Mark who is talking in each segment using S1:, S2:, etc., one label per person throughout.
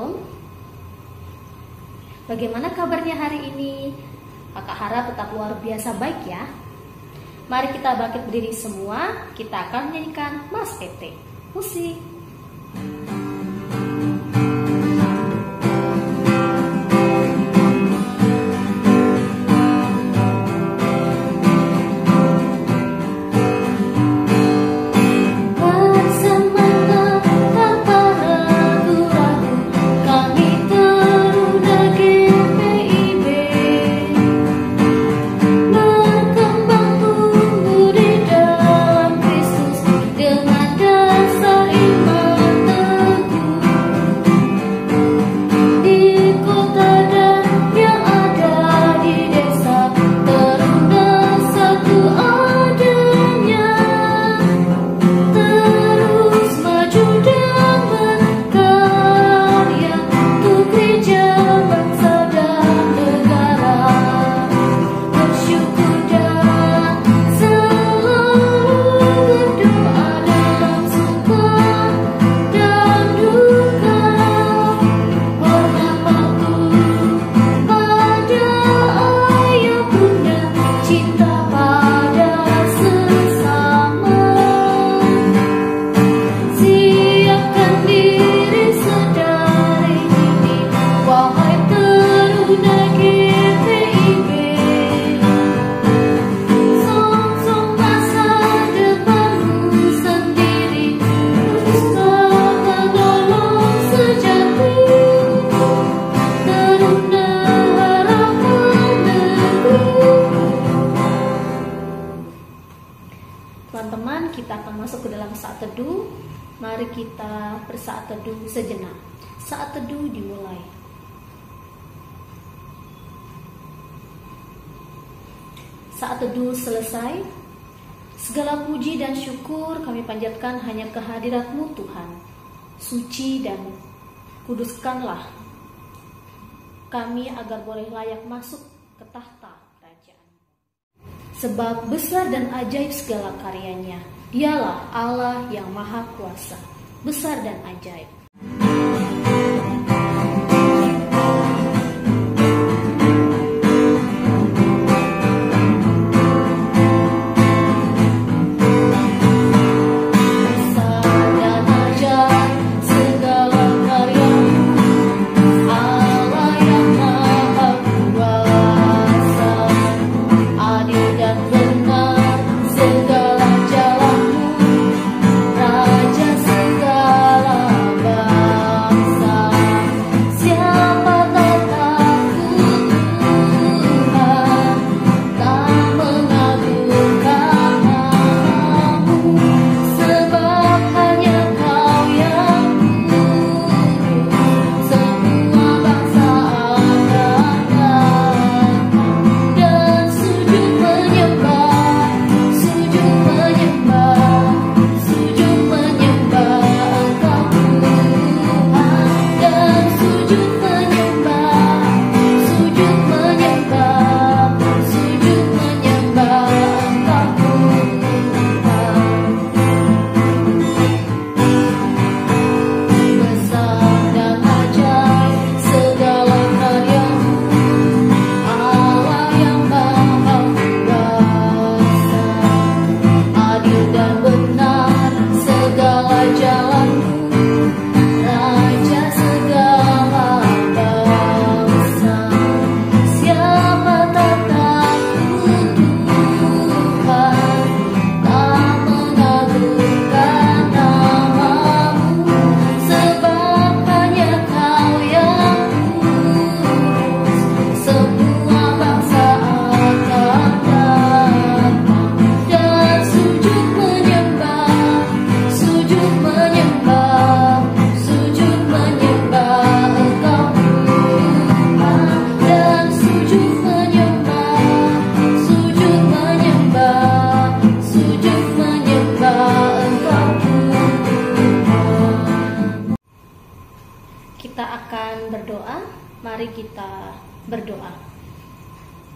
S1: Shalom. Bagaimana kabarnya hari ini? Kakak harap tetap luar biasa baik ya. Mari kita bangkit berdiri semua. Kita akan menyanyikan Mas Tete. Musik. Teman-teman, kita akan masuk ke dalam saat teduh. Mari kita bersaat teduh sejenak. Saat teduh dimulai. Saat teduh selesai. Segala puji dan syukur kami panjatkan hanya kehadirat-Mu Tuhan. Suci dan kuduskanlah kami agar boleh layak masuk ke tahta kerajaan. Sebab besar dan ajaib segala karyanya. Dialah Allah yang maha kuasa. Besar dan ajaib. Mari kita berdoa.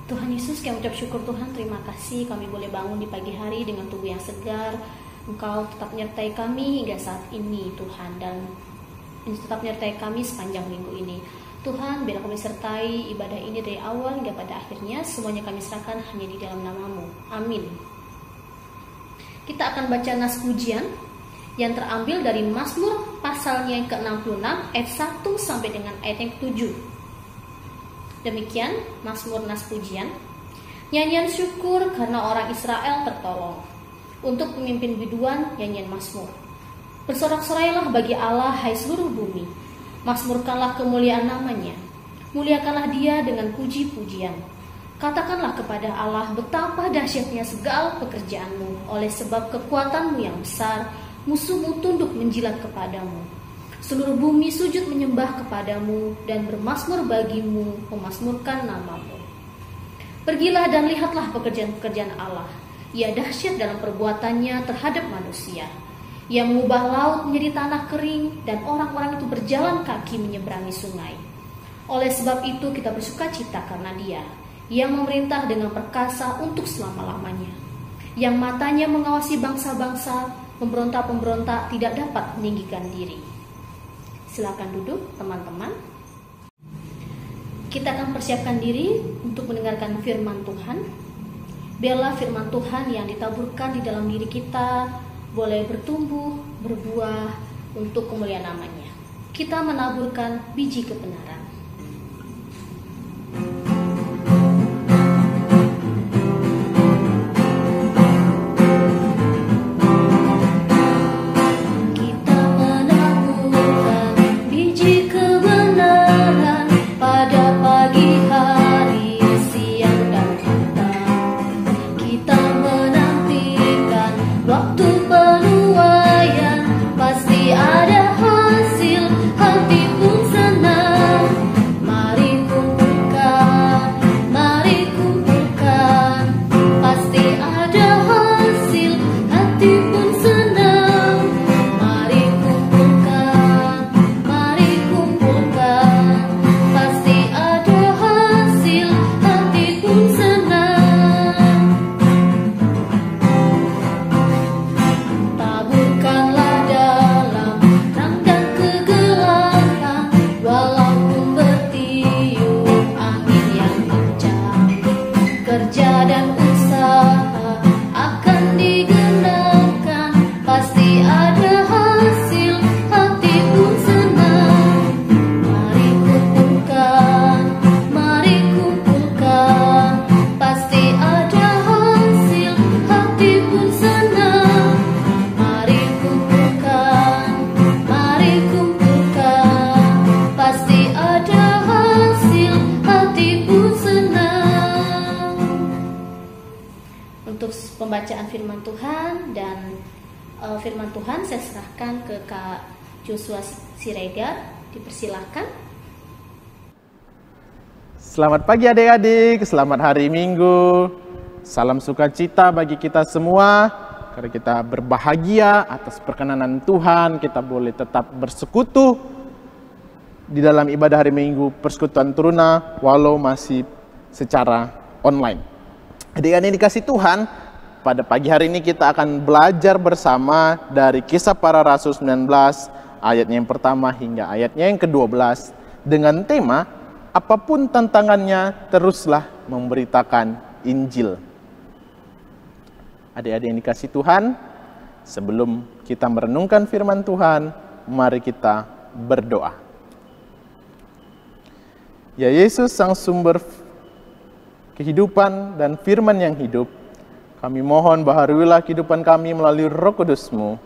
S1: Tuhan Yesus, kami ucap syukur Tuhan, terima kasih kami boleh bangun di pagi hari dengan tubuh yang segar. Engkau tetap menyertai kami hingga saat ini Tuhan, dan tetap menyertai kami sepanjang minggu ini. Tuhan, biarlah kami sertai ibadah ini dari awal hingga pada akhirnya. Semuanya kami serahkan hanya di dalam nama-Mu. Amin. Kita akan baca nas pujian yang terambil dari Mazmur pasalnya yang ke-66 ayat 1 sampai dengan ayat yang ke-7. Demikian Mazmur nas pujian. Nyanyian syukur karena orang Israel tertolong. Untuk pemimpin biduan, nyanyian Mazmur. Bersorak-sorailah bagi Allah, hai seluruh bumi. Mazmurkanlah kemuliaan namanya. Muliakanlah dia dengan puji-pujian. Katakanlah kepada Allah betapa dahsyatnya segala pekerjaanmu. Oleh sebab kekuatanmu yang besar, musuhmu tunduk menjilat kepadamu. Seluruh bumi sujud menyembah kepadamu dan bermazmur bagimu, memazmurkan namamu. Pergilah dan lihatlah pekerjaan-pekerjaan Allah. Ia dahsyat dalam perbuatannya terhadap manusia. Ia mengubah laut menjadi tanah kering dan orang-orang itu berjalan kaki menyeberangi sungai. Oleh sebab itu kita bersuka cita karena Dia yang memerintah dengan perkasa untuk selama-lamanya. Yang matanya mengawasi bangsa-bangsa, pemberontak-pemberontak tidak dapat meninggikan diri. Silakan duduk teman-teman. Kita akan persiapkan diri untuk mendengarkan firman Tuhan. Biarlah firman Tuhan yang ditaburkan di dalam diri kita boleh bertumbuh, berbuah untuk kemuliaan namanya. Kita menaburkan biji kebenaran. Kita menaburkan biji kebenaran pada pagi hari, siang dan petang. Kita menantikan waktu penuaian, pasti ada hasil, hati pun senang. Mari kumpulkan, pasti ada hasil, hati pun senang. Mari kumpulkan, pasti ada hasil, hati pun senang. Taburkanlah dalam terang dan kegelapan, walaupun bertiup angin yang kencang. Kerja dan usaha akan digenapkan, pasti ada hasil, hati pun senang. Mari kumpulkan, pasti ada hasil, hati pun senang. Mari kumpulkan, pasti ada hasil, hati pun senang. Untuk pembacaan firman Tuhan dan firman Tuhan saya serahkan ke Kak Joshua Siregar. Dipersilahkan.
S2: Selamat pagi adik-adik, selamat hari Minggu. Salam sukacita bagi kita semua. Karena kita berbahagia atas perkenanan Tuhan, kita boleh tetap bersekutu di dalam ibadah hari Minggu Persekutuan Teruna walau masih secara online. Adik-adik dikasih Tuhan, pada pagi hari ini kita akan belajar bersama dari Kisah Para Rasul 19 ayatnya yang pertama hingga ayatnya yang ke-12 dengan tema apapun tantangannya teruslah memberitakan Injil. Adik-adik yang dikasih Tuhan, sebelum kita merenungkan firman Tuhan, mari kita berdoa. Ya Yesus, Sang Sumber kehidupan dan firman yang hidup, kami mohon baharuilah kehidupan kami melalui Roh Kudus-Mu.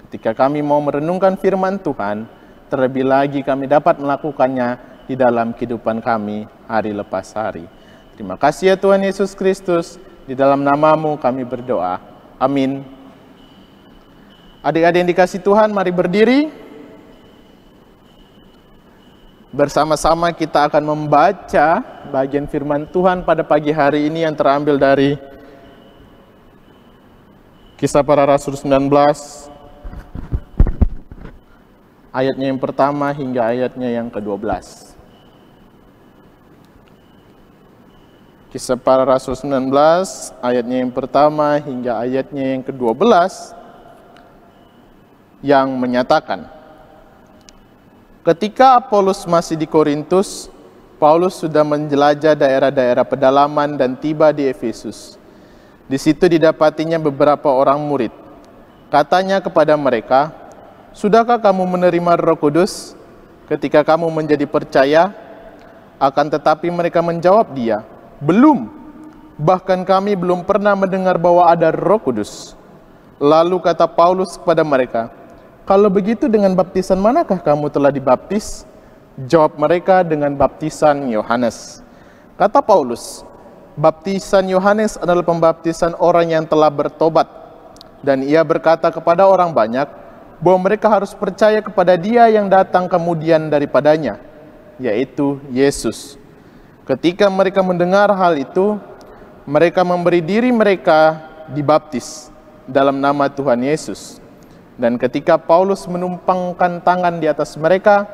S2: Ketika kami mau merenungkan firman Tuhan, terlebih lagi kami dapat melakukannya di dalam kehidupan kami hari lepas hari. Terima kasih ya Tuhan Yesus Kristus, di dalam nama-Mu kami berdoa. Amin. Adik-adik yang dikasih Tuhan, mari berdiri. Bersama-sama kita akan membaca bagian firman Tuhan pada pagi hari ini yang terambil dari Kisah Para Rasul 19 ayatnya yang pertama hingga ayatnya yang ke-12. Kisah Para Rasul 19 ayatnya yang pertama hingga ayatnya yang ke-12 yang menyatakan, Ketika Apolos masih di Korintus, Paulus sudah menjelajah daerah-daerah pedalaman dan tiba di Efesus. Di situ didapatinya beberapa orang murid. Katanya kepada mereka, "Sudahkah kamu menerima Roh Kudus ketika kamu menjadi percaya?" Akan tetapi mereka menjawab dia, "Belum, bahkan kami belum pernah mendengar bahwa ada Roh Kudus." Lalu kata Paulus kepada mereka, "Kalau begitu dengan baptisan manakah kamu telah dibaptis?" Jawab mereka, "Dengan baptisan Yohanes." Kata Paulus, "Baptisan Yohanes adalah pembaptisan orang yang telah bertobat." Dan ia berkata kepada orang banyak bahwa mereka harus percaya kepada Dia yang datang kemudian daripadanya, yaitu Yesus. Ketika mereka mendengar hal itu, mereka memberi diri mereka dibaptis dalam nama Tuhan Yesus. Dan ketika Paulus menumpangkan tangan di atas mereka,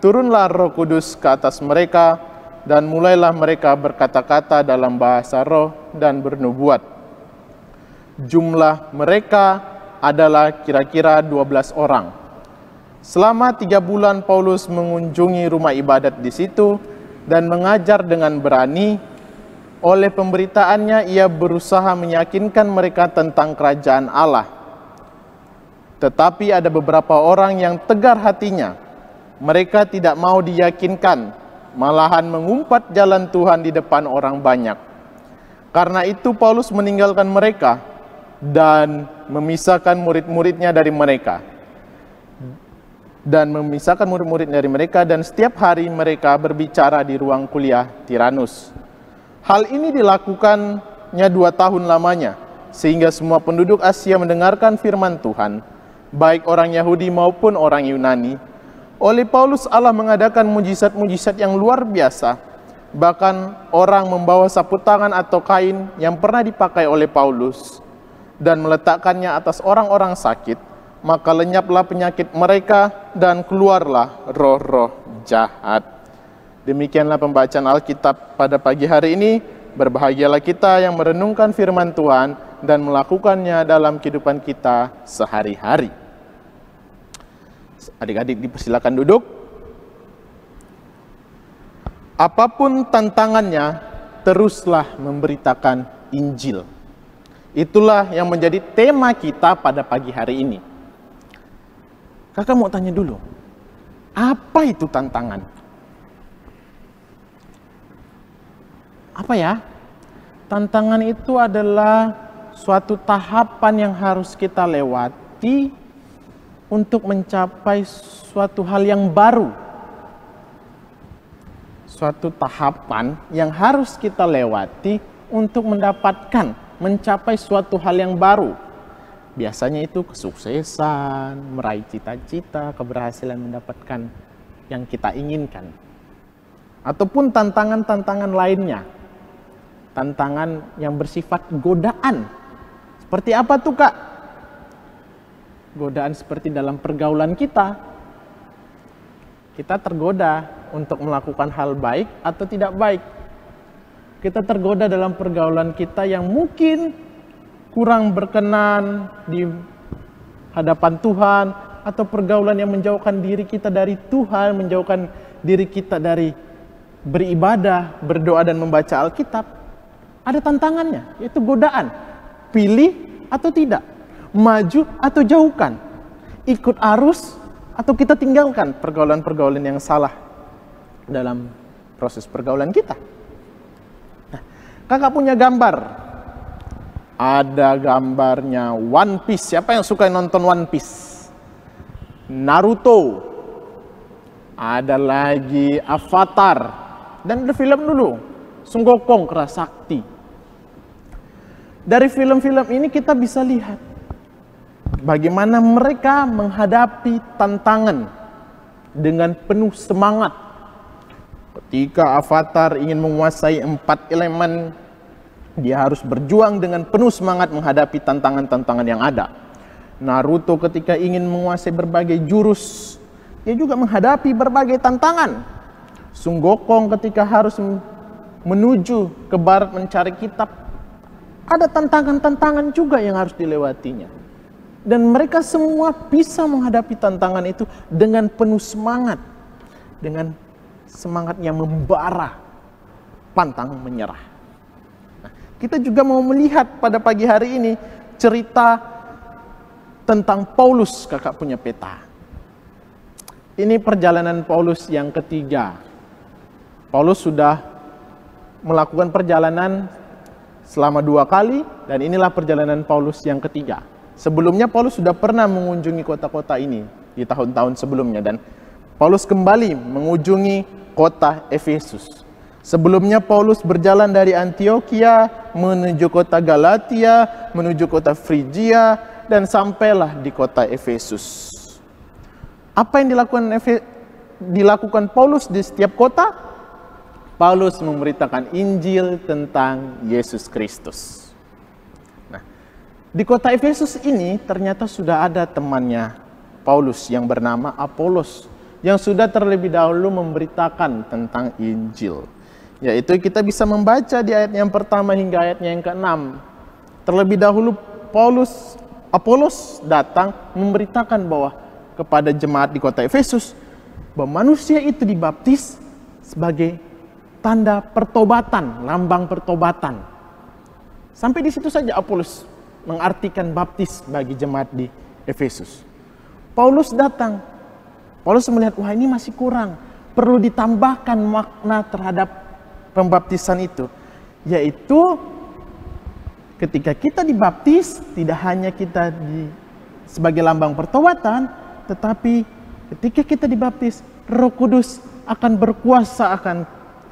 S2: turunlah Roh Kudus ke atas mereka, dan mulailah mereka berkata-kata dalam bahasa roh dan bernubuat. Jumlah mereka adalah kira-kira 12 orang. Selama 3 bulan Paulus mengunjungi rumah ibadat di situ dan mengajar dengan berani. Oleh pemberitaannya ia berusaha meyakinkan mereka tentang kerajaan Allah. Tetapi ada beberapa orang yang tegar hatinya. Mereka tidak mau diyakinkan, malahan mengumpat jalan Tuhan di depan orang banyak. Karena itu Paulus meninggalkan mereka dan memisahkan murid-muridnya dari mereka. Dan setiap hari mereka berbicara di ruang kuliah Tiranus. Hal ini dilakukannya 2 tahun lamanya, sehingga semua penduduk Asia mendengarkan firman Tuhan, baik orang Yahudi maupun orang Yunani. Oleh Paulus Allah mengadakan mujizat-mujizat yang luar biasa. Bahkan orang membawa sapu tangan atau kain yang pernah dipakai oleh Paulus dan meletakkannya atas orang-orang sakit, maka lenyaplah penyakit mereka dan keluarlah roh-roh jahat. Demikianlah pembacaan Alkitab pada pagi hari ini. Berbahagialah kita yang merenungkan firman Tuhan dan melakukannya dalam kehidupan kita sehari-hari. Adik-adik dipersilakan duduk. Apapun tantangannya, teruslah memberitakan Injil. Itulah yang menjadi tema kita pada pagi hari ini. Kakak mau tanya dulu, apa itu tantangan? Apa ya? Tantangan itu adalah suatu tahapan yang harus kita lewati untuk mencapai suatu hal yang baru. Suatu tahapan yang harus kita lewati untuk mencapai suatu hal yang baru. Biasanya itu kesuksesan, meraih cita-cita, keberhasilan mendapatkan yang kita inginkan. Ataupun tantangan-tantangan lainnya. Tantangan yang bersifat godaan. Seperti apa tuh, Kak? Godaan seperti dalam pergaulan kita. Kita tergoda untuk melakukan hal baik atau tidak baik. Kita tergoda dalam pergaulan kita yang mungkin kurang berkenan di hadapan Tuhan, atau pergaulan yang menjauhkan diri kita dari Tuhan, menjauhkan diri kita dari beribadah, berdoa dan membaca Alkitab. Ada tantangannya, yaitu godaan. Pilih atau tidak, maju atau jauhkan, ikut arus atau kita tinggalkan pergaulan-pergaulan yang salah dalam proses pergaulan kita. Nah, kakak punya gambar. Ada gambarnya One Piece. Siapa yang suka nonton One Piece? Naruto. Ada lagi Avatar. Dan ada film dulu, Son Gokong Kerasakti. Dari film-film ini kita bisa lihat bagaimana mereka menghadapi tantangan dengan penuh semangat. Ketika Avatar ingin menguasai 4 elemen, dia harus berjuang dengan penuh semangat menghadapi tantangan-tantangan yang ada. Naruto ketika ingin menguasai berbagai jurus, dia juga menghadapi berbagai tantangan. Son Gokong ketika harus menuju ke barat mencari kitab, ada tantangan-tantangan juga yang harus dilewatinya. Dan mereka semua bisa menghadapi tantangan itu dengan penuh semangat. dengan semangatnya membara, pantang menyerah. Nah, kita juga mau melihat pada pagi hari ini cerita tentang Paulus, kakak punya peta. Ini perjalanan Paulus yang ketiga. Paulus sudah melakukan perjalanan selama 2 kali, dan inilah perjalanan Paulus yang ketiga. Sebelumnya Paulus sudah pernah mengunjungi kota-kota ini di tahun-tahun sebelumnya, dan Paulus kembali mengunjungi kota Efesus. Sebelumnya Paulus berjalan dari Antioquia menuju kota Galatia, menuju kota Frigia, dan sampailah di kota Efesus. Apa yang dilakukan Paulus di setiap kota? Paulus memberitakan Injil tentang Yesus Kristus. Nah, di kota Efesus ini ternyata sudah ada temannya Paulus yang bernama Apolos, yang sudah terlebih dahulu memberitakan tentang Injil. Yaitu kita bisa membaca di ayat yang pertama hingga ayatnya yang ke-6. Terlebih dahulu Apolos datang memberitakan bahwa kepada jemaat di kota Efesus bahwa manusia itu dibaptis sebagai tanda pertobatan, lambang pertobatan. Sampai di situ saja Apolos mengartikan baptis bagi jemaat di Efesus. Paulus datang. Paulus melihat, wah ini masih kurang. Perlu ditambahkan makna terhadap pembaptisan itu. Yaitu ketika kita dibaptis, tidak hanya kita sebagai lambang pertobatan, tetapi ketika kita dibaptis, Roh Kudus akan berkuasa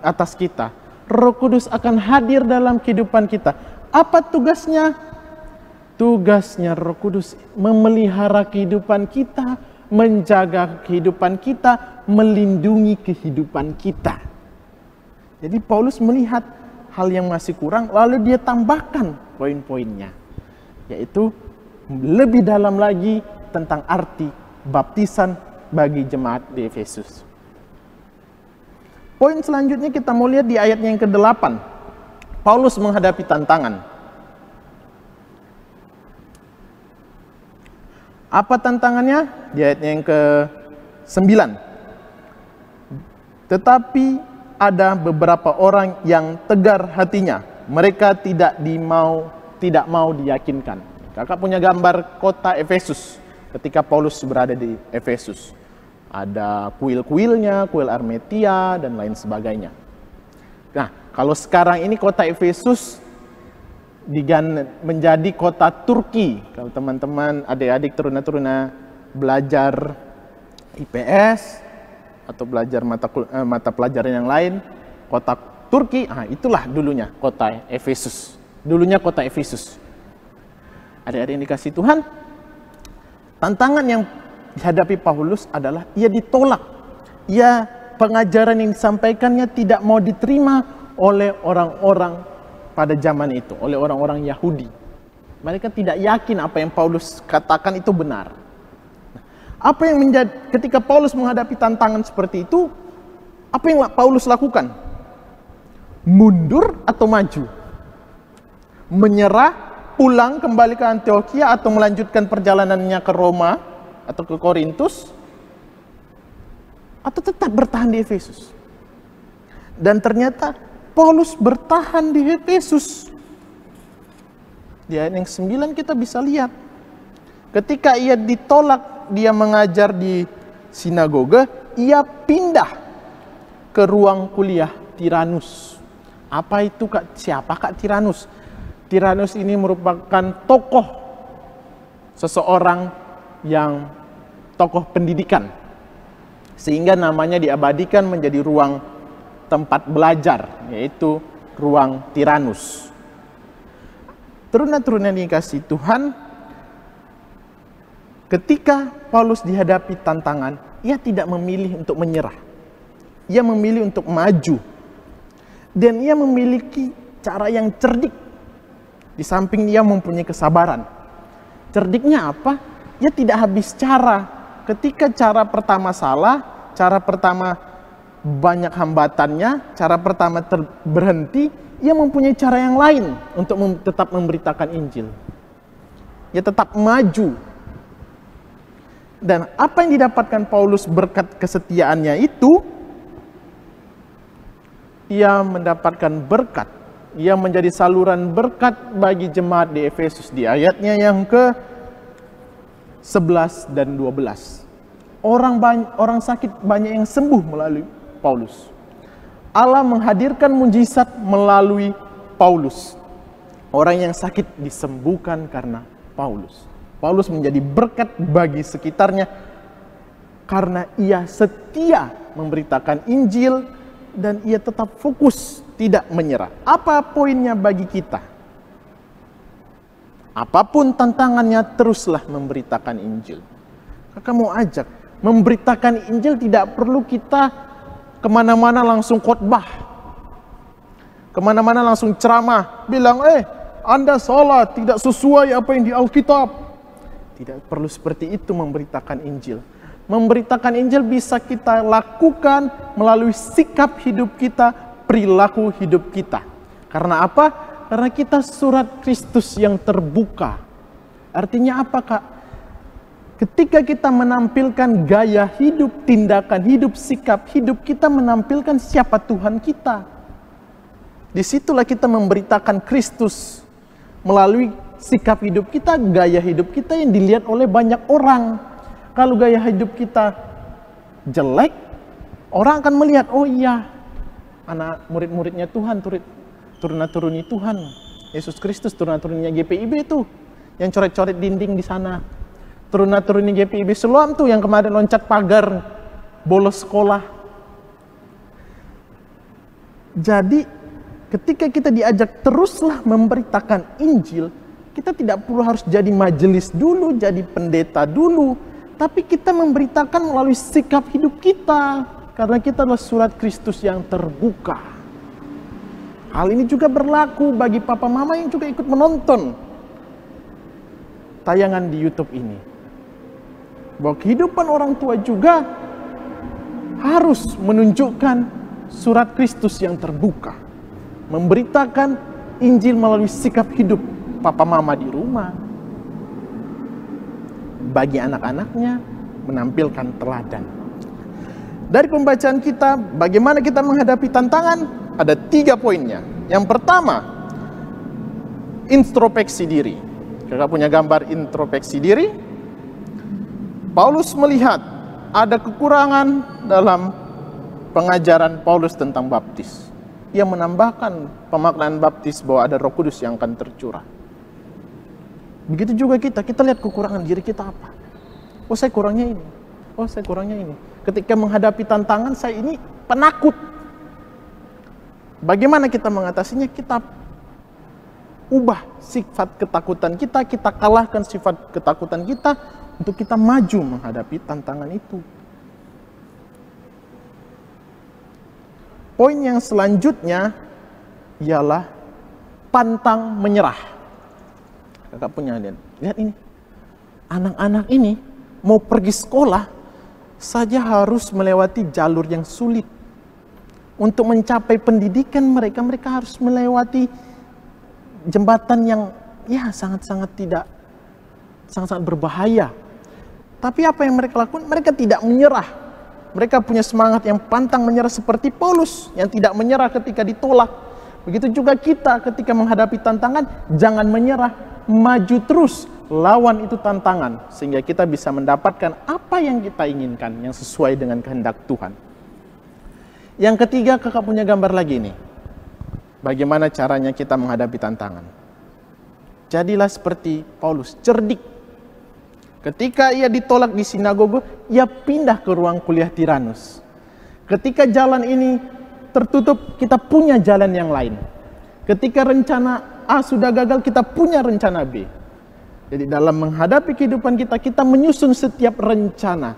S2: atas kita. Roh Kudus akan hadir dalam kehidupan kita. Apa tugasnya? Tugasnya Roh Kudus memelihara kehidupan kita, menjaga kehidupan kita, melindungi kehidupan kita. Jadi Paulus melihat hal yang masih kurang, lalu dia tambahkan poin-poinnya. Yaitu lebih dalam lagi tentang arti baptisan bagi jemaat di Efesus. Poin selanjutnya kita mau lihat di ayatnya yang ke-8. Paulus menghadapi tantangan. Apa tantangannya? Di ayatnya yang ke-9. Tetapi ada beberapa orang yang tegar hatinya. Mereka tidak mau diyakinkan. Kakak punya gambar kota Efesus ketika Paulus berada di Efesus. Ada kuil-kuilnya, kuil Armetia, dan lain sebagainya. Nah, kalau sekarang ini kota Efesus menjadi kota Turki. Kalau teman-teman, adik-adik, turuna-turuna belajar IPS atau belajar mata pelajaran yang lain, kota Turki, itulah dulunya kota Efesus. Dulunya kota Efesus. Adik-adik yang dikasih Tuhan, tantangan yang dihadapi Paulus adalah ia ditolak. Pengajaran yang disampaikannya tidak mau diterima oleh orang-orang pada zaman itu, oleh orang-orang Yahudi. Mereka tidak yakin apa yang Paulus katakan itu benar. Apa yang ketika Paulus menghadapi tantangan seperti itu, apa yang Paulus lakukan? Mundur atau maju? Menyerah, pulang kembali ke Antioquia, atau melanjutkan perjalanannya ke Roma atau ke Korintus, atau tetap bertahan di Efesus? Dan ternyata Paulus bertahan di Efesus. Di ayat yang 9 kita bisa lihat, ketika ia ditolak dia mengajar di sinagoga, ia pindah ke ruang kuliah Tiranus. Apa itu Kak? Siapa Kak Tiranus? Tiranus ini merupakan tokoh tokoh pendidikan, sehingga namanya diabadikan menjadi ruang tempat belajar, yaitu ruang Tiranus. Turuna-turuna yang dikasih Tuhan, ketika Paulus dihadapi tantangan, ia tidak memilih untuk menyerah. Ia memilih untuk maju. Dan ia memiliki cara yang cerdik. Di samping ia mempunyai kesabaran. Cerdiknya apa? Ia tidak habis cara. Ketika cara pertama salah, cara pertama banyak hambatannya, cara pertama berhenti, ia mempunyai cara yang lain untuk tetap memberitakan Injil. Ia tetap maju. Dan apa yang didapatkan Paulus berkat kesetiaannya itu, ia mendapatkan berkat. Ia menjadi saluran berkat bagi jemaat di Efesus di ayatnya yang ke-11 dan 12. Orang sakit banyak yang sembuh melalui Paulus. Allah menghadirkan mujizat melalui Paulus. Orang yang sakit disembuhkan karena Paulus. Paulus menjadi berkat bagi sekitarnya karena ia setia memberitakan Injil dan ia tetap fokus, tidak menyerah. Apa poinnya bagi kita? Apapun tantangannya, teruslah memberitakan Injil. Kakak mau ajak, memberitakan Injil tidak perlu kita kemana-mana langsung khotbah. Kemana-mana langsung ceramah. Bilang, Anda salah, tidak sesuai apa yang di Alkitab. Tidak perlu seperti itu memberitakan Injil. Memberitakan Injil bisa kita lakukan melalui sikap hidup kita, perilaku hidup kita. Karena apa? Karena kita surat Kristus yang terbuka. Artinya apa, Kak? Ketika kita menampilkan gaya hidup, tindakan hidup, sikap hidup, kita menampilkan siapa Tuhan kita. Disitulah kita memberitakan Kristus. Melalui sikap hidup kita, gaya hidup kita yang dilihat oleh banyak orang. Kalau gaya hidup kita jelek, orang akan melihat, oh iya, anak murid-muridnya Tuhan, turun-turuni Tuhan. Yesus Kristus turun-turunnya GPIB itu, yang coret-coret dinding di sana. Turun-turuni GPIB Siloam tuh, yang kemarin loncat pagar, bolos sekolah. Jadi, ketika kita diajak teruslah memberitakan Injil, kita tidak perlu harus jadi majelis dulu, jadi pendeta dulu. Tapi kita memberitakan melalui sikap hidup kita. Karena kita adalah surat Kristus yang terbuka. Hal ini juga berlaku bagi papa mama yang juga ikut menonton tayangan di YouTube ini. Bahwa kehidupan orang tua juga harus menunjukkan surat Kristus yang terbuka. Memberitakan Injil melalui sikap hidup papa mama di rumah. Bagi anak-anaknya menampilkan teladan. Dari pembacaan kita, bagaimana kita menghadapi tantangan? Ada 3 poinnya. Yang pertama, introspeksi diri. Kakak punya gambar introspeksi diri? Paulus melihat ada kekurangan dalam pengajaran Paulus tentang baptis. Ia menambahkan pemaknaan baptis bahwa ada Roh Kudus yang akan tercurah. Begitu juga kita lihat kekurangan diri kita apa. Oh, saya kurangnya ini. Oh, saya kurangnya ini. Ketika menghadapi tantangan, saya ini penakut. Bagaimana kita mengatasinya? Kita ubah sifat ketakutan kita, kita kalahkan sifat ketakutan kita untuk kita maju menghadapi tantangan itu. Poin yang selanjutnya ialah pantang menyerah. Kakak punya lihat ini. Anak-anak ini mau pergi sekolah saja harus melewati jalur yang sulit. Untuk mencapai pendidikan mereka harus melewati jembatan yang sangat-sangat berbahaya. Tapi apa yang mereka lakukan? Mereka tidak menyerah. Mereka punya semangat yang pantang menyerah seperti Paulus yang tidak menyerah ketika ditolak. Begitu juga kita ketika menghadapi tantangan, jangan menyerah, maju terus, lawan itu tantangan sehingga kita bisa mendapatkan apa yang kita inginkan yang sesuai dengan kehendak Tuhan. Yang ketiga, kakak punya gambar lagi nih. Bagaimana caranya kita menghadapi tantangan? Jadilah seperti Paulus, cerdik. Ketika ia ditolak di sinagoge, ia pindah ke ruang kuliah Tiranus. Ketika jalan ini tertutup, kita punya jalan yang lain. Ketika rencana A sudah gagal, kita punya rencana B. Jadi dalam menghadapi kehidupan kita, kita menyusun setiap rencana.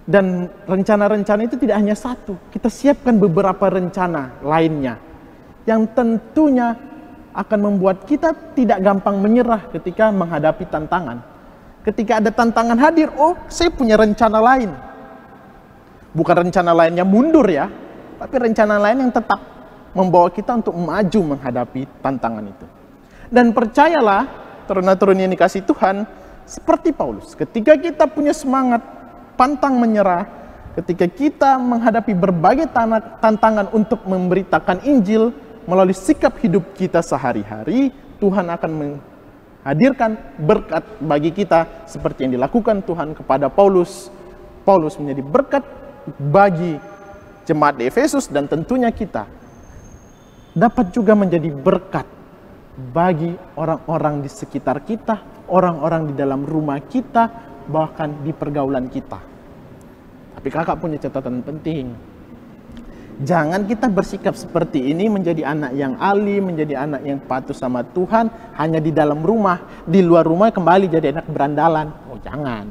S2: Dan rencana-rencana itu tidak hanya satu. Kita siapkan beberapa rencana lainnya. Yang tentunya akan membuat kita tidak gampang menyerah ketika menghadapi tantangan. Ketika ada tantangan hadir, oh saya punya rencana lain. Bukan rencana lainnya mundur ya, tapi rencana lain yang tetap membawa kita untuk maju menghadapi tantangan itu. Dan percayalah, turun-turun yang dikasih Tuhan, seperti Paulus. Ketika kita punya semangat, pantang menyerah, ketika kita menghadapi berbagai tantangan untuk memberitakan Injil melalui sikap hidup kita sehari-hari, Tuhan akan menghadirkan berkat bagi kita seperti yang dilakukan Tuhan kepada Paulus. Paulus menjadi berkat bagi jemaat di Efesus, dan tentunya kita dapat juga menjadi berkat bagi orang-orang di sekitar kita, orang-orang di dalam rumah kita, bahkan di pergaulan kita. Tapi kakak punya catatan penting. Jangan kita bersikap seperti ini menjadi anak yang alim, menjadi anak yang patuh sama Tuhan hanya di dalam rumah. Di luar rumah kembali jadi anak berandalan. Oh jangan.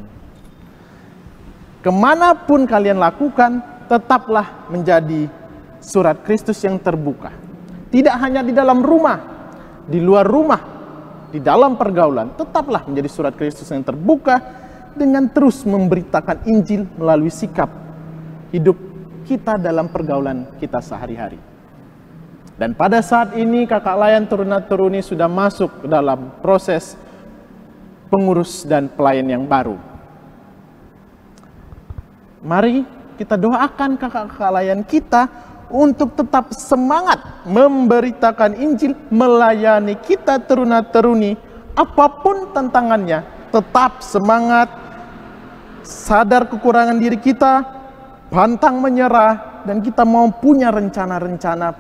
S2: Kemanapun kalian lakukan, tetaplah menjadi surat Kristus yang terbuka. Tidak hanya di dalam rumah, di luar rumah, di dalam pergaulan, tetaplah menjadi surat Kristus yang terbuka dengan terus memberitakan Injil melalui sikap hidup kita dalam pergaulan kita sehari-hari. Dan pada saat ini kakak layan turuna-turuni sudah masuk dalam proses pengurus dan pelayan yang baru. Mari kita doakan kakak-kakak layan kita untuk tetap semangat memberitakan Injil, melayani kita turuna-turuni apapun tantangannya. Tetap semangat, sadar kekurangan diri kita, pantang menyerah, dan kita mau punya rencana-rencana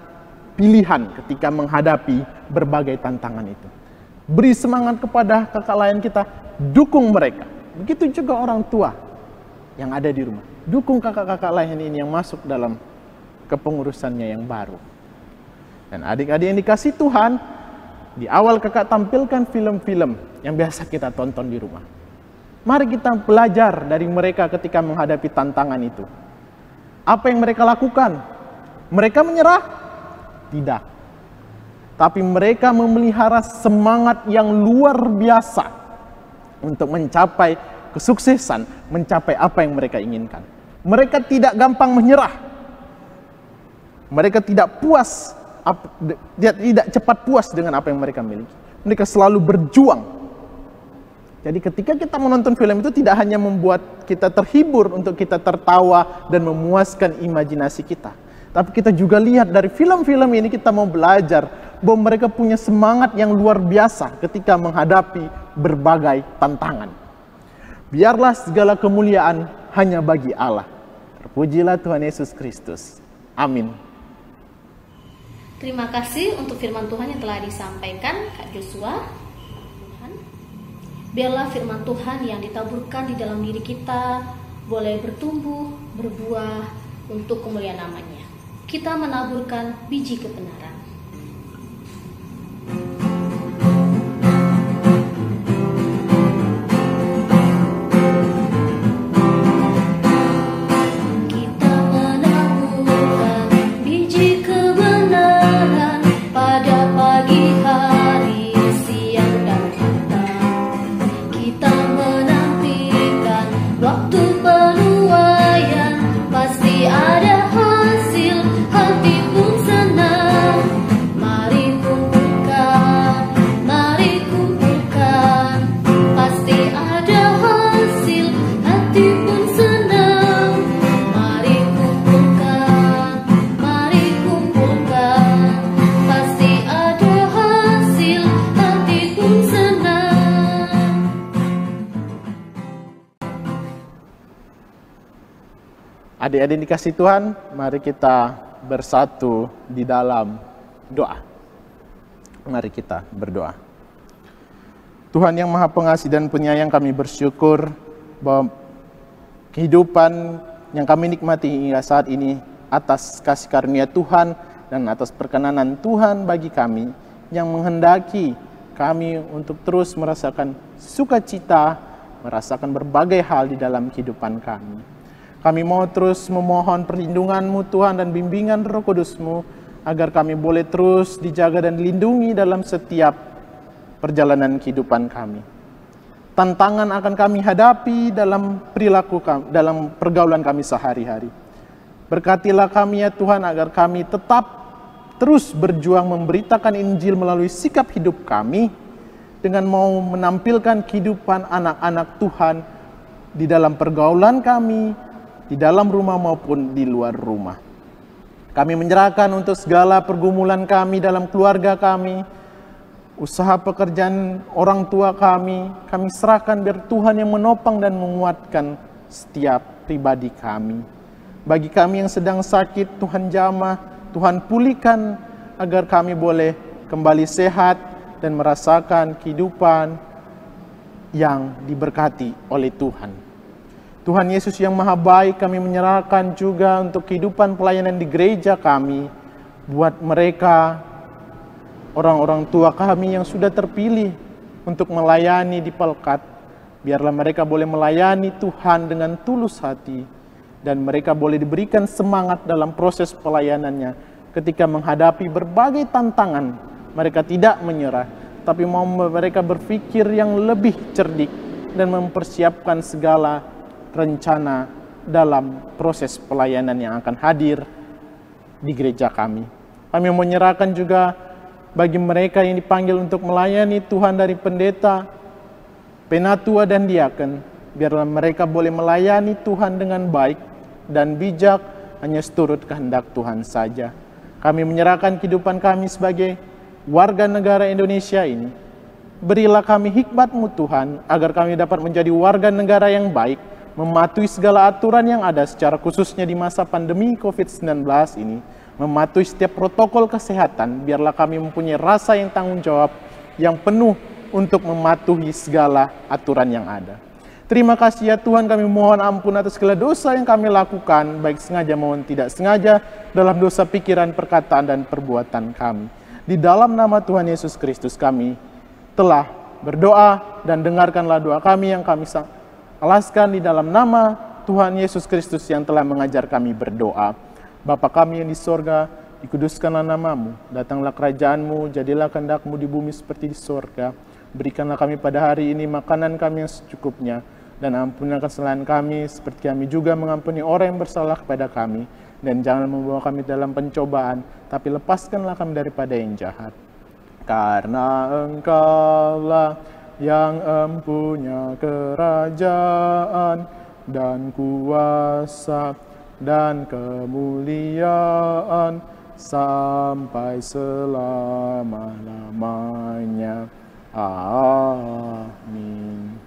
S2: pilihan ketika menghadapi berbagai tantangan itu. Beri semangat kepada kakak layan kita, dukung mereka. Begitu juga orang tua yang ada di rumah. Dukung kakak-kakak layan ini yang masuk dalam kepengurusannya yang baru. Dan adik-adik yang dikasih Tuhan, di awal kakak tampilkan film-film yang biasa kita tonton di rumah. Mari kita belajar dari mereka ketika menghadapi tantangan itu. Apa yang mereka lakukan? Mereka menyerah? Tidak. Tapi mereka memelihara semangat yang luar biasa untuk mencapai kesuksesan, mencapai apa yang mereka inginkan. Mereka tidak gampang menyerah. Mereka tidak cepat puas dengan apa yang mereka miliki. Mereka selalu berjuang. Jadi ketika kita menonton film itu tidak hanya membuat kita terhibur, untuk kita tertawa dan memuaskan imajinasi kita. Tapi kita juga lihat dari film-film ini, kita mau belajar bahwa mereka punya semangat yang luar biasa ketika menghadapi berbagai tantangan. Biarlah segala kemuliaan hanya bagi Allah. Terpujilah Tuhan Yesus Kristus. Amin.
S1: Terima kasih untuk firman Tuhan yang telah disampaikan Kak Joshua. Biarlah firman Tuhan yang ditaburkan di dalam diri kita boleh bertumbuh, berbuah untuk kemuliaan namanya. Kita menaburkan biji kebenaran. Kita menaburkan biji kebenaran pada pagi hari, siang dan petang. Kita menantikan waktu penuaian, pasti ada hasil, hati pun senang. Mari kumpulkan, pasti ada hasil, hati pun senang. Mari kumpulkan, pasti ada hasil, hati pun senang.
S2: Adik-adik dikasih Tuhan, mari kita bersatu di dalam doa. Mari kita berdoa. Tuhan yang Maha Pengasih dan Penyayang, kami bersyukur bahwa kehidupan yang kami nikmati hingga saat ini atas kasih karunia Tuhan dan atas perkenanan Tuhan bagi kami, yang menghendaki kami untuk terus merasakan sukacita, merasakan berbagai hal di dalam kehidupan kami. Kami mau terus memohon perlindungan-Mu Tuhan dan bimbingan Roh Kudus-Mu, agar kami boleh terus dijaga dan dilindungi dalam setiap perjalanan kehidupan kami. Tantangan akan kami hadapi dalam perilaku kami, dalam pergaulan kami sehari-hari. Berkatilah kami ya Tuhan, agar kami tetap terus berjuang memberitakan Injil melalui sikap hidup kami, dengan mau menampilkan kehidupan anak-anak Tuhan di dalam pergaulan kami, di dalam rumah maupun di luar rumah. Kami menyerahkan untuk segala pergumulan kami dalam keluarga kami, usaha pekerjaan orang tua kami serahkan biar Tuhan yang menopang dan menguatkan setiap pribadi kami. Bagi kami yang sedang sakit, Tuhan jamah, Tuhan pulihkan agar kami boleh kembali sehat dan merasakan kehidupan yang diberkati oleh Tuhan. Tuhan Yesus yang Maha Baik, kami menyerahkan juga untuk kehidupan pelayanan di gereja kami, buat mereka, orang-orang tua kami yang sudah terpilih untuk melayani di Pelkat. Biarlah mereka boleh melayani Tuhan dengan tulus hati, dan mereka boleh diberikan semangat dalam proses pelayanannya. Ketika menghadapi berbagai tantangan, mereka tidak menyerah, tapi mau mereka berpikir yang lebih cerdik dan mempersiapkan segala rencana dalam proses pelayanan yang akan hadir di gereja kami. Kami menyerahkan juga bagi mereka yang dipanggil untuk melayani Tuhan dari pendeta, penatua dan diaken, biarlah mereka boleh melayani Tuhan dengan baik dan bijak, hanya seturut kehendak Tuhan saja. Kami menyerahkan kehidupan kami sebagai warga negara Indonesia ini. Berilah kami hikmat-Mu Tuhan, agar kami dapat menjadi warga negara yang baik, mematuhi segala aturan yang ada, secara khususnya di masa pandemi COVID-19 ini, mematuhi setiap protokol kesehatan. Biarlah kami mempunyai rasa yang tanggung jawab yang penuh untuk mematuhi segala aturan yang ada. Terima kasih ya Tuhan, kami mohon ampun atas segala dosa yang kami lakukan, baik sengaja maupun tidak sengaja, dalam dosa pikiran, perkataan, dan perbuatan kami. Di dalam nama Tuhan Yesus Kristus kami telah berdoa, dan dengarkanlah doa kami yang kami alaskan di dalam nama Tuhan Yesus Kristus yang telah mengajar kami berdoa. Bapa kami yang di sorga, dikuduskanlah namamu, datanglah kerajaan-Mu, jadilah kehendak-Mu di bumi seperti di sorga. Berikanlah kami pada hari ini makanan kami yang secukupnya, dan ampunilah kesalahan kami seperti kami juga mengampuni orang yang bersalah kepada kami. Dan jangan membawa kami dalam pencobaan, tapi lepaskanlah kami daripada yang jahat. Karena Engkaulah yang empunya kerajaan dan kuasa dan kemuliaan sampai selama-lamanya. Amin.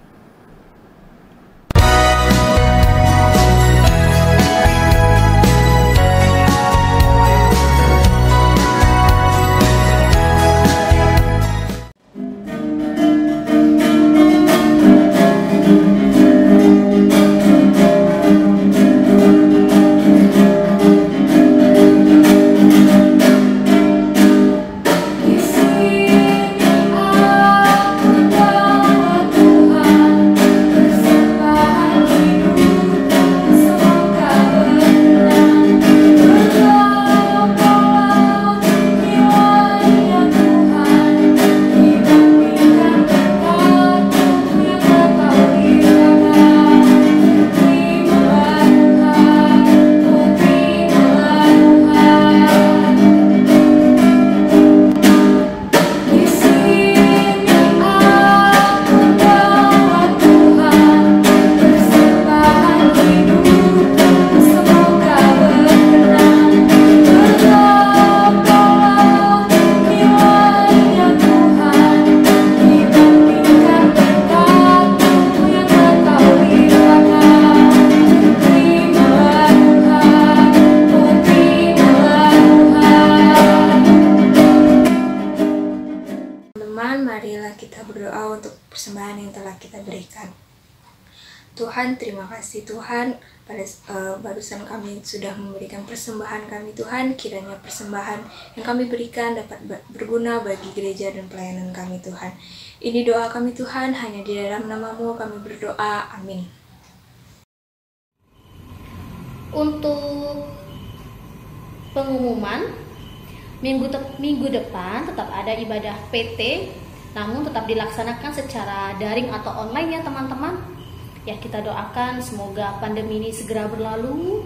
S3: Tuhan, terima kasih Tuhan, barusan kami sudah memberikan persembahan kami Tuhan, kiranya persembahan yang kami berikan dapat berguna bagi gereja dan pelayanan kami Tuhan. Ini doa kami Tuhan, hanya di dalam nama-Mu kami berdoa, amin.
S1: Untuk pengumuman, minggu depan tetap ada ibadah PT, namun tetap dilaksanakan secara daring atau online ya teman-teman. Ya, kita doakan semoga pandemi ini segera berlalu,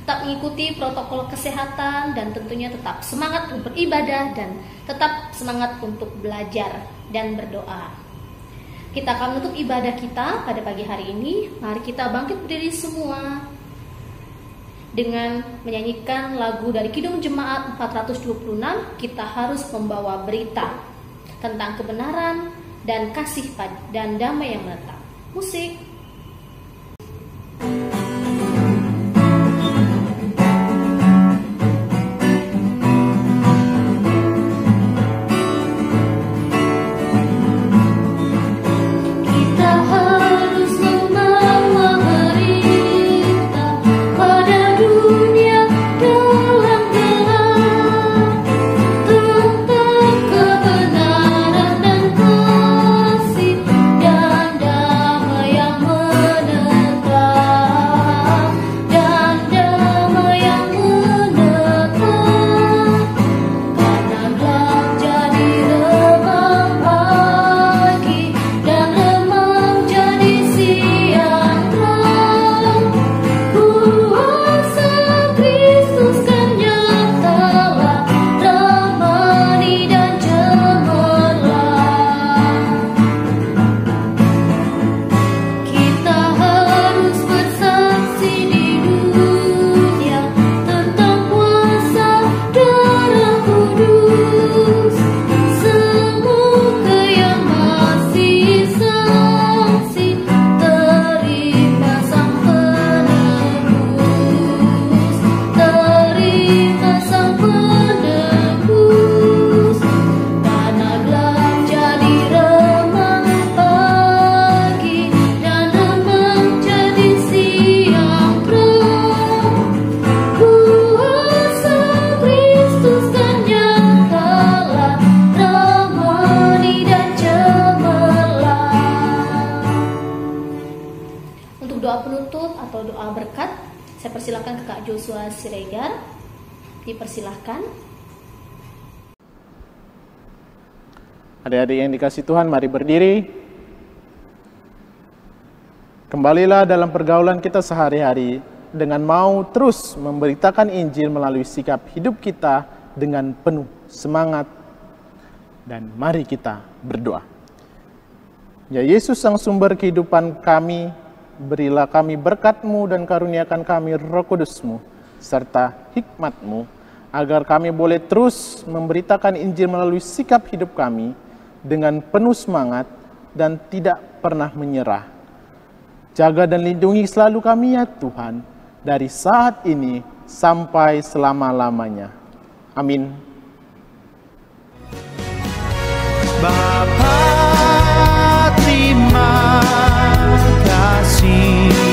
S1: tetap mengikuti protokol kesehatan, dan tentunya tetap semangat untuk beribadah dan tetap semangat untuk belajar dan berdoa. Kita akan menutup ibadah kita pada pagi hari ini. Mari kita bangkit berdiri semua. Dengan menyanyikan lagu dari Kidung Jemaat 426, kita harus membawa berita tentang kebenaran dan kasih dan damai yang menetap. Musik. Saya persilahkan ke Kak Joshua Siregar. Dipersilahkan.
S2: Adik-adik yang dikasih Tuhan, mari berdiri. Kembalilah dalam pergaulan kita sehari-hari dengan mau terus memberitakan Injil melalui sikap hidup kita dengan penuh semangat. Dan mari kita berdoa. Ya Yesus, sang sumber kehidupan kami, berilah kami berkat-Mu dan karuniakan kami Roh Kudus-Mu serta hikmat-Mu, agar kami boleh terus memberitakan Injil melalui sikap hidup kami dengan penuh semangat dan tidak pernah menyerah. Jaga dan lindungi selalu kami ya Tuhan, dari saat ini sampai selama-lamanya. Amin.
S4: Bapa, terima kasih.